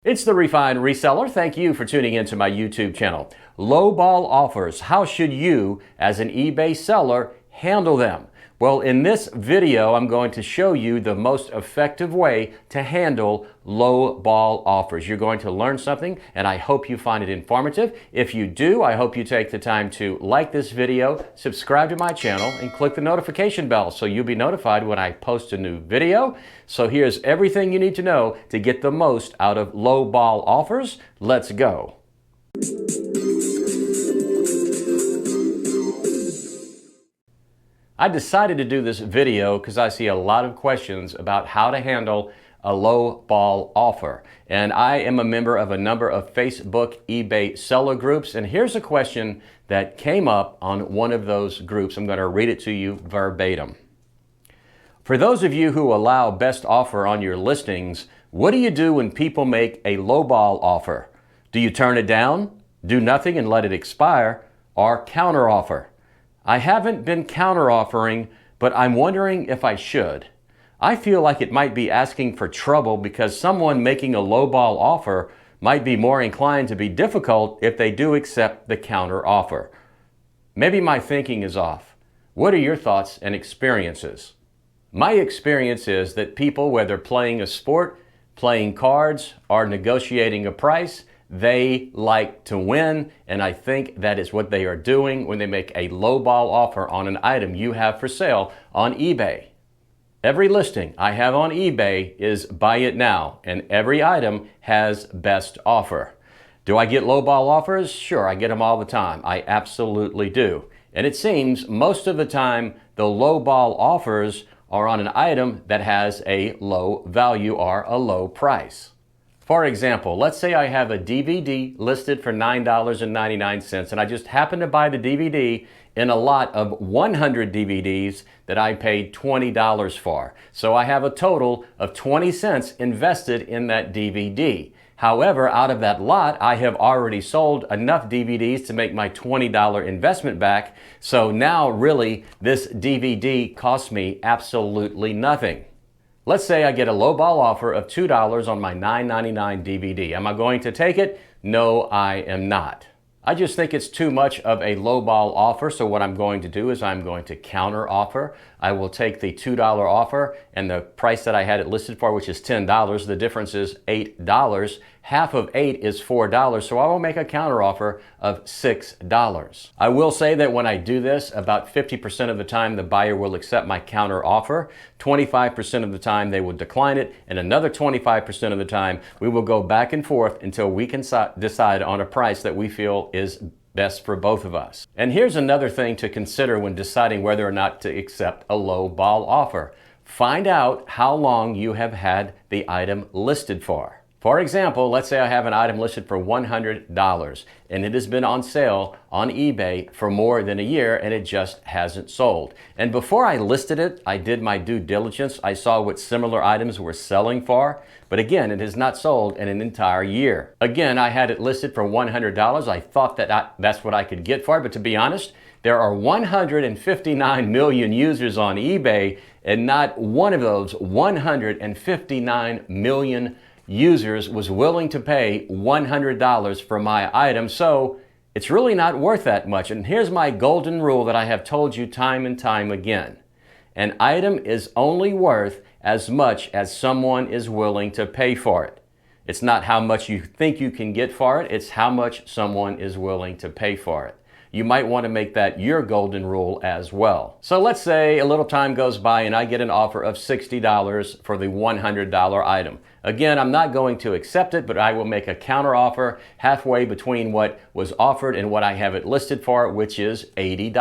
It's the Refined Reseller. Thank you for tuning into my YouTube channel. Low ball offers. How should you, as an eBay seller, handle them? Well, in this video, I'm going to show you the most effective way to handle low ball offers. You're going to learn something, and I hope you find it informative. If you do, I hope you take the time to like this video, subscribe to my channel, and click the notification bell so you'll be notified when I post a new video. So here's everything you need to know to get the most out of low ball offers. Let's go. I decided to do this video because I see a lot of questions about how to handle a low ball offer. And I am a member of a number of Facebook eBay seller groups. And here's a question that came up on one of those groups. I'm going to read it to you verbatim. For those of you who allow best offer on your listings, what do you do when people make a low ball offer? Do you turn it down, do nothing and let it expire, or counter offer? I haven't been counter-offering, but I'm wondering if I should. I feel like it might be asking for trouble because someone making a low-ball offer might be more inclined to be difficult if they do accept the counter-offer. Maybe my thinking is off. What are your thoughts and experiences? My experience is that people, whether playing a sport, playing cards, or negotiating a price, they like to win, and I think that is what they are doing when they make a low-ball offer on an item you have for sale on eBay. Every listing I have on eBay is buy it now, and every item has best offer. Do I get low-ball offers? Sure, I get them all the time. I absolutely do. And it seems most of the time the low-ball offers are on an item that has a low value or a low price. For example, let's say I have a DVD listed for $9.99 and I just happen to buy the DVD in a lot of 100 DVDs that I paid $20 for. So I have a total of 20 cents invested in that DVD. However, out of that lot, I have already sold enough DVDs to make my $20 investment back. So now really this DVD costs me absolutely nothing. Let's say I get a low-ball offer of $2 on my $9.99 DVD. Am I going to take it? No, I am not. I just think it's too much of a low-ball offer, so what I'm going to do is I'm going to counter offer. I will take the $2 offer and the price that I had it listed for, which is $10. The difference is $8. Half of 8 is $4, so I will make a counter offer of $6. I will say that when I do this, about 50% of the time the buyer will accept my counter offer, 25% of the time they will decline it, and another 25% of the time we will go back and forth until we can decide on a price that we feel is best for both of us. And here's another thing to consider when deciding whether or not to accept a low ball offer. Find out how long you have had the item listed for. For example, let's say I have an item listed for $100 and it has been on sale on eBay for more than a year and it just hasn't sold. And before I listed it, I did my due diligence. I saw what similar items were selling for, but again, it has not sold in an entire year. Again, I had it listed for $100. I thought that that's what I could get for it, but to be honest, there are 159 million users on eBay and not one of those 159 million users was willing to pay $100 for my item, so it's really not worth that much. And here's my golden rule that I have told you time and time again. An item is only worth as much as someone is willing to pay for it. It's not how much you think you can get for it, it's how much someone is willing to pay for it. You might want to make that your golden rule as well. So let's say a little time goes by and I get an offer of $60 for the $100 item. Again, I'm not going to accept it, but I will make a counter offer halfway between what was offered and what I have it listed for, which is $80.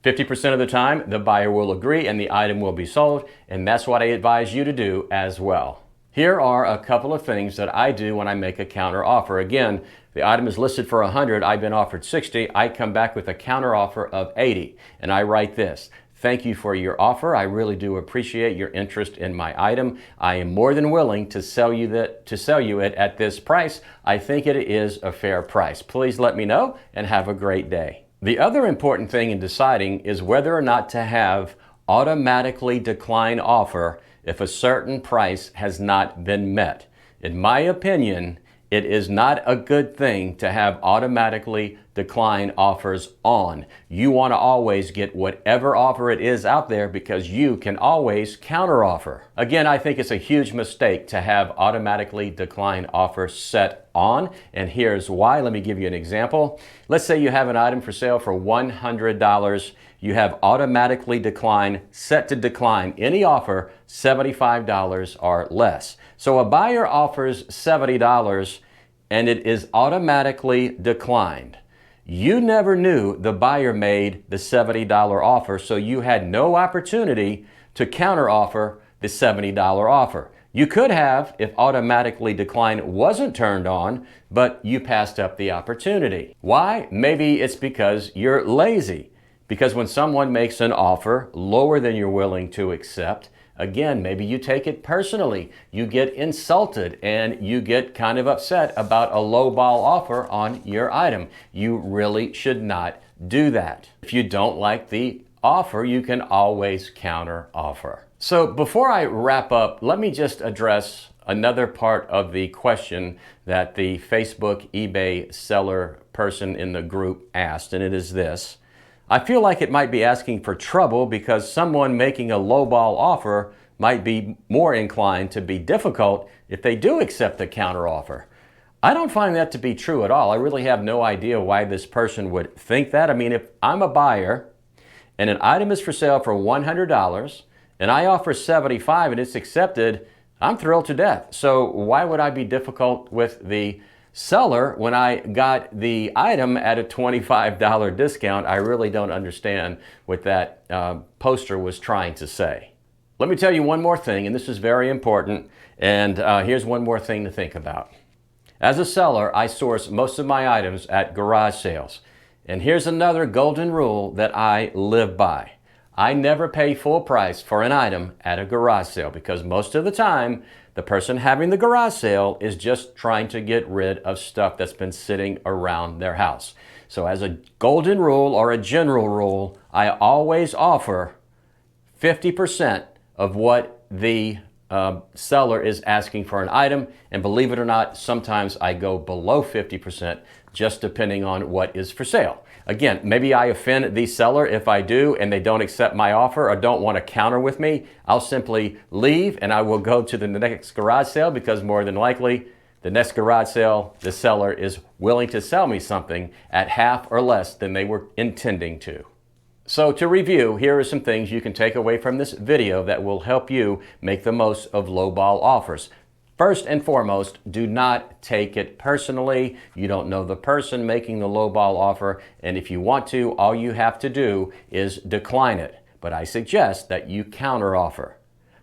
50% of the time, the buyer will agree and the item will be sold, and that's what I advise you to do as well. Here are a couple of things that I do when I make a counter offer. Again, the item is listed for 100, I've been offered 60, I come back with a counter offer of 80, and I write this: thank you for your offer. I really do appreciate your interest in my item. I am more than willing to sell you it at this price. I think it is a fair price. Please let me know and have a great day. The other important thing in deciding is whether or not to have automatically decline offer if a certain price has not been met. In my opinion, It is not a good thing to have automatically decline offers on. You want to always get whatever offer it is out there because you can always counteroffer. Again, I think it's a huge mistake to have automatically decline offers set on, and here's why. Let me give you an example. Let's say you have an item for sale for $100. You have automatically decline set to decline any offer $75 or less. So a buyer offers $70 and it is automatically declined. You never knew the buyer made the $70 offer, so you had no opportunity to counteroffer the $70 offer. You could have if automatically decline wasn't turned on, but you passed up the opportunity. Why? Maybe it's because you're lazy. Because when someone makes an offer lower than you're willing to accept, again, maybe you take it personally. You get insulted and you get kind of upset about a lowball offer on your item. You really should not do that. If you don't like the offer, you can always counter offer. So before I wrap up, let me just address another part of the question that the Facebook eBay seller person in the group asked, and it is this. I feel like it might be asking for trouble because someone making a lowball offer might be more inclined to be difficult if they do accept a counteroffer. I don't find that to be true at all. I really have no idea why this person would think that. I mean, if I'm a buyer and an item is for sale for $100 and I offer $75 and it's accepted, I'm thrilled to death. So why would I be difficult with the seller when I got the item at a $25 discount? I really don't understand what that poster was trying to say. Let me tell you one more thing, and this is very important, and here's one more thing to think about. As a seller, I source most of my items at garage sales, and here's another golden rule that I live by. I never pay full price for an item at a garage sale because most of the time, the person having the garage sale is just trying to get rid of stuff that's been sitting around their house. So as a golden rule or a general rule, I always offer 50% of what the seller is asking for an item. And believe it or not, sometimes I go below 50% just depending on what is for sale. Again, maybe I offend the seller if I do and they don't accept my offer or don't want to counter with me. I'll simply leave and I will go to the next garage sale because more than likely the next garage sale, the seller is willing to sell me something at half or less than they were intending to. So to review, here are some things you can take away from this video that will help you make the most of lowball offers. First and foremost, do not take it personally. You don't know the person making the lowball offer, and if you want to, all you have to do is decline it. But I suggest that you counteroffer.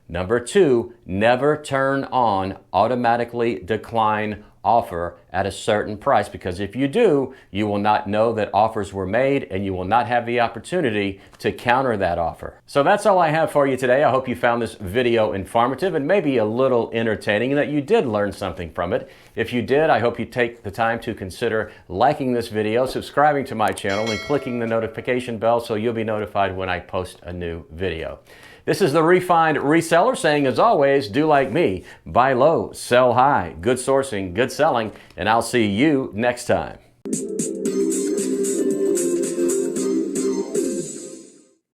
Number two, never turn on automatically decline offer at a certain price, because if you do, you will not know that offers were made and you will not have the opportunity to counter that offer. So that's all I have for you today. I hope you found this video informative and maybe a little entertaining and that you did learn something from it. If you did, I hope you take the time to consider liking this video, subscribing to my channel, and clicking the notification bell so you'll be notified when I post a new video. This is the Refined Reseller saying, as always, do like me, buy low, sell high, good sourcing, good selling, and I'll see you next time.